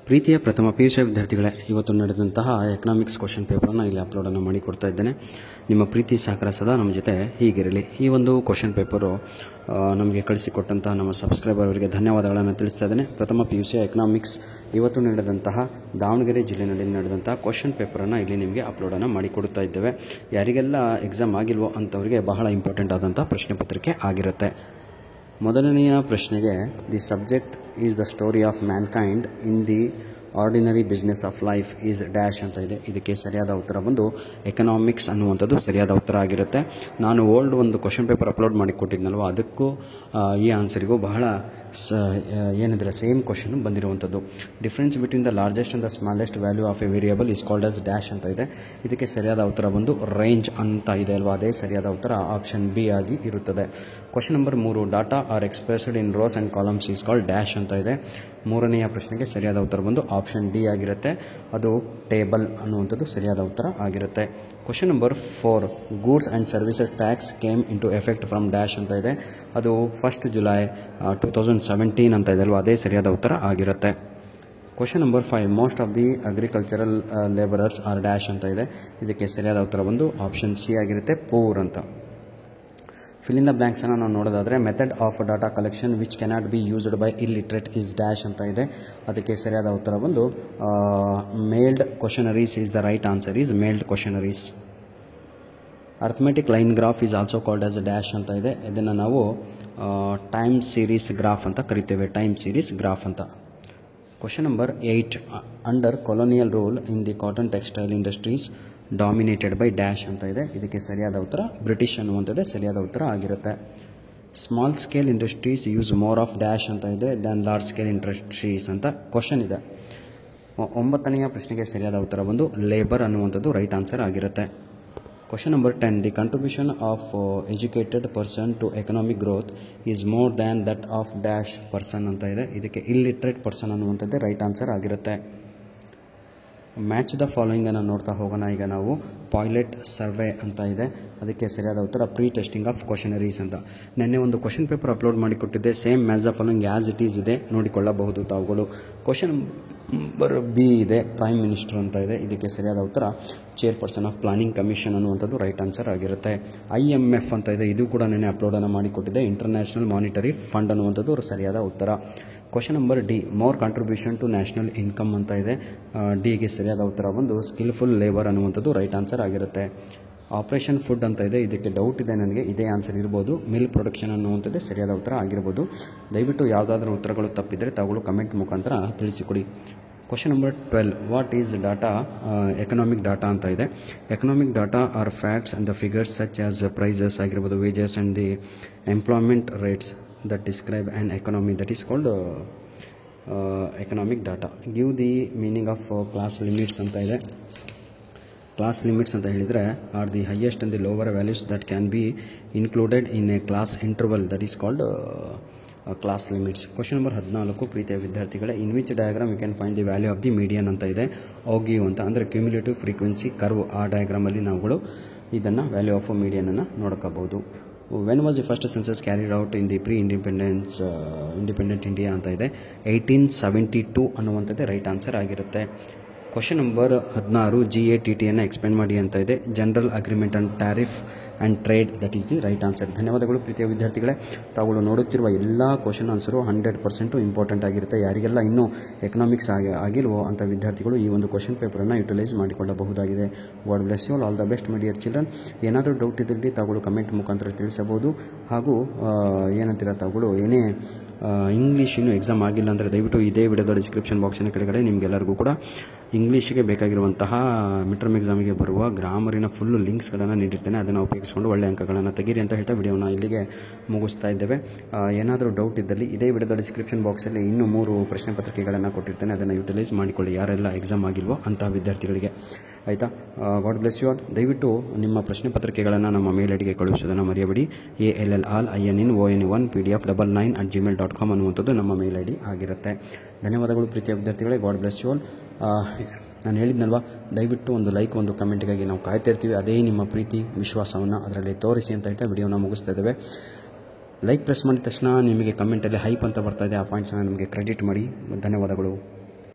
ಪ್ರೀತಿಯ ಪ್ರಥಮ PUC ವಿದ್ಯಾರ್ಥಿಗಳೇ, ಇವತ್ತು ನಡೆದಂತಹ ಎಕನಾಮಿಕ್ಸ್ ಕ್ವಶನ್ ಪೇಪರನ್ನು ಇಲ್ಲಿ ಅಪ್ಲೋಡನ್ನು ಮಾಡಿ ಕೊಡ್ತಾ ಇದ್ದೇನೆ. ನಿಮ್ಮ ಪ್ರೀತಿ ಸಹಕಾರ ಸದಾ ನಮ್ಮ ಜೊತೆ ಹೀಗಿರಲಿ. ಈ ಒಂದು ಕ್ವಶನ್ ಪೇಪರು ನಮಗೆ ಕಳಿಸಿಕೊಟ್ಟಂತಹ ನಮ್ಮ ಸಬ್ಸ್ಕ್ರೈಬರ್ ಅವರಿಗೆ ಧನ್ಯವಾದಗಳನ್ನು ತಿಳಿಸ್ತಾ ಇದ್ದೇನೆ. ಪ್ರಥಮ PUC ಎಕನಾಮಿಕ್ಸ್ ಇವತ್ತು ನಡೆದಂತಹ ದಾವಣಗೆರೆ ಜಿಲ್ಲೆಯಲ್ಲಿ ನಡೆದಂತಹ ಕ್ವಶನ್ ಪೇಪರನ್ನು ಇಲ್ಲಿ ನಿಮಗೆ ಅಪ್ಲೋಡನ್ನು ಮಾಡಿಕೊಡ್ತಾ ಇದ್ದೇವೆ. ಯಾರಿಗೆಲ್ಲ ಎಕ್ಸಾಮ್ ಆಗಿಲ್ವೋ ಅಂಥವರಿಗೆ ಬಹಳ ಇಂಪಾರ್ಟೆಂಟ್ ಆದಂಥ ಪ್ರಶ್ನೆ ಪತ್ರಿಕೆ ಆಗಿರುತ್ತೆ. ಮೊದಲನೆಯ ಪ್ರಶ್ನೆಗೆ, the subject is the story of Mankind in the ordinary business of life is dash ಅಂತ ಇದೆ. ಇದಕ್ಕೆ ಸರಿಯಾದ ಉತ್ತರ ಬಂದು ಎಕನಾಮಿಕ್ಸ್ ಅನ್ನುವಂಥದ್ದು ಸರಿಯಾದ ಉತ್ತರ ಆಗಿರುತ್ತೆ. ನಾನು ಓಲ್ಡ್ ಒಂದು ಕ್ವಶನ್ ಪೇಪರ್ ಅಪ್ಲೋಡ್ ಮಾಡಿ ಕೊಟ್ಟಿದ್ನಲ್ವ, ಅದಕ್ಕೂ ಈ ಆನ್ಸರಿಗೂ ಬಹಳ ಏನಿದ್ರೆ ಸೇಮ್ ಕ್ವಶನ್ ಬಂದಿರುವಂಥದ್ದು. Difference between the largest and the smallest value of A variable is called as dash ಅಂತ ಇದೆ. ಇದಕ್ಕೆ ಸರಿಯಾದ ಉತ್ತರ ಬಂದು ರೇಂಜ್ ಅಂತ ಇದೆ ಅಲ್ವಾ, ಅದೇ ಸರಿಯಾದ ಉತ್ತರ ಆಪ್ಷನ್ ಬಿ ಆಗಿ ಇರುತ್ತದೆ. Question number 3, data are expressed in rows and columns is called dash ಅಂತ ಇದೆ. ಮೂರನೆಯ ಪ್ರಶ್ನೆಗೆ ಸರಿಯಾದ ಉತ್ತರ ಬಂದು ಆಪ್ಷನ್ ಡಿ ಆಗಿರುತ್ತೆ, ಅದು ಟೇಬಲ್ ಅನ್ನುವಂಥದ್ದು ಸರಿಯಾದ ಉತ್ತರ ಆಗಿರುತ್ತೆ. Question number 4, goods and services tax came into effect from dash ಅಂತ ಇದೆ. ಅದು 1 ಜುಲೈ 2017 ಅಂತ ಇದೆ ಅಲ್ವಾ, ಅದೇ ಸರಿಯಾದ ಉತ್ತರ ಆಗಿರುತ್ತೆ. Question number 5, most of the agricultural labourers are dash ಅಂತ ಇದೆ. ಇದಕ್ಕೆ ಸರಿಯಾದ ಉತ್ತರ ಬಂದು ಆಪ್ಷನ್ ಸಿ ಆಗಿರುತ್ತೆ, ಪೂರ್ ಅಂತ. ಫಿಲ್ ಇನ್ ದ ಬ್ಲ್ಯಾಂಕ್ಸನ್ನು ನಾವು ನೋಡೋದಾದರೆ, method of data collection which cannot be used by illiterate is dash ಅಂತ ಇದೆ. ಅದಕ್ಕೆ ಸರಿಯಾದ ಉತ್ತರ ಬಂದು mailed questionnaires is the right answer is mailed questionnaires. Arithmetic line graph is also called as dash ಅಂತ ಇದೆ. ಇದನ್ನು ನಾವು ಟೈಮ್ ಸೀರೀಸ್ ಗ್ರಾಫ್ ಅಂತ ಕರಿತೇವೆ, ಟೈಮ್ ಸೀರೀಸ್ ಗ್ರಾಫ್ ಅಂತ. Question number 8, under colonial rule in the cotton textile industries dominated by dash ಅಂತ ಇದೆ. ಇದಕ್ಕೆ ಸರಿಯಾದ ಉತ್ತರ ಬ್ರಿಟಿಷ್ ಅನ್ನುವಂಥದ್ದೇ ಸರಿಯಾದ ಉತ್ತರ ಆಗಿರುತ್ತೆ. Small scale industries use more of dash ಅಂತ ಇದೆ ದ್ಯಾನ್ ಲಾರ್ಜ್ ಸ್ಕೇಲ್ ಇಂಡಸ್ಟ್ರೀಸ್ ಅಂತ ಕ್ವಶನ್ ಇದೆ. 9ನೆಯ ಪ್ರಶ್ನೆಗೆ ಸರಿಯಾದ ಉತ್ತರ ಬಂದು ಲೇಬರ್ ಅನ್ನುವಂಥದ್ದು ರೈಟ್ ಆನ್ಸರ್ ಆಗಿರುತ್ತೆ. Question number 10, the contribution of educated person to economic growth is more than that of dash person ಅಂತ ಇದೆ. ಇದಕ್ಕೆ ಇಲ್ಲಿಟ್ರೇಟ್ ಪರ್ಸನ್ ಅನ್ನುವಂಥದ್ದೇ ರೈಟ್ ಆನ್ಸರ್ ಆಗಿರುತ್ತೆ. ಮ್ಯಾಚ್ ದ ಫಾಲೋಯಿಂಗ್ ಅನ್ನು ನೋಡ್ತಾ ಹೋಗೋಣ. ಈಗ ನಾವು ಪಾಯ್ಲೆಟ್ ಸರ್ವೆ ಅಂತ ಇದೆ, ಅದಕ್ಕೆ ಸರಿಯಾದ ಉತ್ತರ ಪ್ರೀ ಟೆಸ್ಟಿಂಗ್ ಆಫ್ ಕ್ವಶನರೀಸ್ ಅಂತ. ನಿನ್ನೆ ಒಂದು ಕ್ವಶನ್ ಪೇಪರ್ ಅಪ್ಲೋಡ್ ಮಾಡಿಕೊಟ್ಟಿದ್ದೆ, same match the following as it is ಇದೆ, ನೋಡಿಕೊಳ್ಳಬಹುದು ತಾವುಗಳು. ಕ್ವಶನ್ ನಂಬರ್ ಬಿ ಇದೆ, ಪ್ರೈಮ್ ಮಿನಿಸ್ಟರ್ ಅಂತ ಇದೆ. ಇದಕ್ಕೆ ಸರಿಯಾದ ಉತ್ತರ ಚೇರ್ಪರ್ಸನ್ ಆಫ್ ಪ್ಲಾನಿಂಗ್ ಕಮಿಷನ್ ಅನ್ನುವಂಥದ್ದು ರೈಟ್ ಆನ್ಸರ್ ಆಗಿರುತ್ತೆ. IMF ಅಂತ ಇದೆ, ಇದು ಕೂಡ ನಿನ್ನೆ ಅಪ್ಲೋಡನ್ನು ಮಾಡಿಕೊಟ್ಟಿದ್ದೆ, ಇಂಟರ್ನ್ಯಾಷನಲ್ ಮಾನಿಟರಿ ಫಂಡ್ ಅನ್ನುವಂಥದ್ದು ಸರಿಯಾದ ಉತ್ತರ. Question number D, more contribution to national income ಅಂತ ಇದೆ. ಡಿಗೆ ಸರಿಯಾದ ಉತ್ತರ ಬಂದು ಸ್ಕಿಲ್ಫುಲ್ ಲೇಬರ್ ಅನ್ನುವಂಥದ್ದು ರೈಟ್ ಆನ್ಸರ್ ಆಗಿರುತ್ತೆ. ಆಪರೇಷನ್ ಫುಡ್ ಅಂತ ಇದೆ, ಇದಕ್ಕೆ ಡೌಟ್ ಇದೆ ನನಗೆ, ಇದೇ ಆನ್ಸರ್ ಇರ್ಬೋದು. ಮಿಲ್ಕ್ ಪ್ರೊಡಕ್ಷನ್ ಅನ್ನುವಂಥದ್ದೇ ಸರಿಯಾದ ಉತ್ತರ ಆಗಿರ್ಬೋದು. ದಯವಿಟ್ಟು ಯಾವುದಾದ್ರೂ ಉತ್ತರಗಳು ತಪ್ಪಿದರೆ ತಾವುಗಳು ಕಮೆಂಟ್ ಮುಖಾಂತರ ತಿಳಿಸಿಕೊಡಿ. Question number 12, what is data economic data ಅಂತ ಇದೆ. Economic data are facts and the figures such as prices ಆಗಿರ್ಬೋದು, wages and the employment rates that describe an economy, that is called economic data. Give the meaning of class limits ಅಂತ ಇದೆ. Class limits ಅಂತ ಹೇಳಿದರೆ are the highest and the lower values that can be included in a class interval, that is called class limits. Question number 14, ಪ್ರೀತಿಯ ವಿದ್ಯಾರ್ಥಿಗಳೇ, in which diagram you can find the value of the median ಅಂತ ಇದೆ. ಓಗಿಯು ಅಂತ ಅಂದರೆ cumulative frequency curve, ಆ ಡಯಾಗ್ರಾಮಲ್ಲಿ ನಾವುಗಳು ಇದನ್ನು ವ್ಯಾಲ್ಯೂ ಆಫ್ ಮೀಡಿಯನನ್ನು ನೋಡ್ಕೋಬಹುದು. When was the first census carried out in the independent India ಅಂತ ಇದೆ. 1872 ಅನ್ನುವಂಥದ್ದೇ ರೈಟ್ ಆನ್ಸರ್ ಆಗಿರುತ್ತೆ. ಕ್ವಶನ್ ನಂಬರ್ 16, GATTಯನ್ನು ಎಕ್ಸ್ಪ್ಲೇನ್ ಮಾಡಿ ಅಂತ ಇದೆ. General agreement on tariff and trade, that is the right answer. ಧನ್ಯವಾದಗಳು ಪ್ರೀತಿಯ ವಿದ್ಯಾರ್ಥಿಗಳೇ. ತಾವುಗಳು ನೋಡುತ್ತಿರುವ ಎಲ್ಲ ಕ್ವಶನ್ ಆನ್ಸರು 100% ಇಂಪಾರ್ಟೆಂಟ್ ಆಗಿರುತ್ತೆ. ಯಾರಿಗೆಲ್ಲ ಇನ್ನೂ ಎಕನಾಮಿಕ್ಸ್ ಆಗಿಲ್ವೋ ಅಂಥ ವಿದ್ಯಾರ್ಥಿಗಳು ಈ ಒಂದು ಕ್ವಶನ್ ಪೇಪರನ್ನು ಯುಟಿಲೈಸ್ ಮಾಡಿಕೊಳ್ಳಬಹುದಾಗಿದೆ. God bless you all the best my dear children. ಏನಾದರೂ ಡೌಟ್ ಇದ್ದಲ್ಲಿ ತಾವುಗಳು ಕಮೆಂಟ್ ಮುಖಾಂತರ ತಿಳಿಸಬಹುದು. ಹಾಗೂ ಏನಂತೀರ ತಾವುಗಳು ಏನೇ ಇಂಗ್ಲೀಷ್ ಇನ್ನೂ ಎಕ್ಸಾಮ್ ಆಗಿಲ್ಲ ಅಂದರೆ ದಯವಿಟ್ಟು ಇದೇ ವಿಡಿಯೋದ ಡಿಸ್ಕ್ರಿಪ್ಷನ್ ಬಾಕ್ಸಿನ ಕೆಳಗಡೆ ನಿಮಗೆಲ್ಲರಿಗೂ ಕೂಡ ಇಂಗ್ಲೀಷಿಗೆ ಬೇಕಾಗಿರುವಂತಹ ಮಿಡ್ ಟರ್ಮ್ ಎಕ್ಸಾಮಿಗೆ ಬರುವ ಗ್ರಾಮರಿನ ಫುಲ್ಲು ಲಿಂಕ್ಸ್ಗಳನ್ನು ನೀಡಿರ್ತೇನೆ, ಅದನ್ನು ಉಪಯೋಗಿಸಿಕೊಂಡು ಒಳ್ಳೆಯ ಅಂಕಗಳನ್ನು ತೆಗೀರಿ ಅಂತ ಹೇಳ್ತಾ ವಿಡಿಯೋನ ಇಲ್ಲಿಗೆ ಮುಗಿಸ್ತಾ ಇದ್ದೇವೆ. ಏನಾದರೂ ಡೌಟ್ ಇದ್ದಲ್ಲಿ ಇದೇ ವಿಡಿಯೋದ ಡಿಸ್ಕ್ರಿಪ್ಷನ್ ಬಾಕ್ಸಲ್ಲಿ ಇನ್ನೂ 3 ಪ್ರಶ್ನೆ ಪತ್ರಿಕೆಗಳನ್ನು ಕೊಟ್ಟಿರ್ತೇನೆ, ಅದನ್ನು ಯುಟಿಲೈಸ್ ಮಾಡಿಕೊಳ್ಳಿ ಯಾರೆಲ್ಲ ಎಕ್ಸಾಮ್ ಆಗಿಲ್ವೋ ಅಂತಹ ವಿದ್ಯಾರ್ಥಿಗಳಿಗೆ. ಆಯಿತಾ? God bless you all. ದಯವಿಟ್ಟು ನಿಮ್ಮ ಪ್ರಶ್ನೆ ಪತ್ರಿಕೆಗಳನ್ನು ನಮ್ಮ ಮೇಲ್ ಐಡಿಗೆ ಕಳುಹಿಸೋದನ್ನು ಮರೆಯಬೇಡಿ. ALLININON1PDF99@gmail.com ಅನ್ನುವಂಥದ್ದು ನಮ್ಮ ಮೇಲ್ ಐಡಿ ಆಗಿರುತ್ತೆ. ಧನ್ಯವಾದಗಳು ಪ್ರೀತಿಯ ವಿದ್ಯಾರ್ಥಿಗಳೇ. God bless you all. ನಾನು ಹೇಳಿದ್ನಲ್ವ, ದಯವಿಟ್ಟು ಒಂದು ಲೈಕ್, ಒಂದು ಕಮೆಂಟ್ಗಾಗಿ ನಾವು ಕಾಯ್ತಾ ಇರ್ತೀವಿ. ಅದೇ ನಿಮ್ಮ ಪ್ರೀತಿ ವಿಶ್ವಾಸವನ್ನು ಅದರಲ್ಲಿ ತೋರಿಸಿ ಅಂತ ಹೇಳ್ತಾ ವಿಡಿಯೋನ ಮುಗಿಸ್ತಾ ಇದ್ದೇವೆ. ಲೈಕ್ ಪ್ರೆಸ್ ಮಾಡಿದ ತಕ್ಷಣ ನಿಮಗೆ ಕಮೆಂಟಲ್ಲಿ ಹೈಪ್ ಅಂತ ಬರ್ತಾ ಇದೆ, ಆ ಪಾಯಿಂಟ್ಸನ್ನು ನಮಗೆ ಕ್ರೆಡಿಟ್ ಮಾಡಿ. ಧನ್ಯವಾದಗಳು.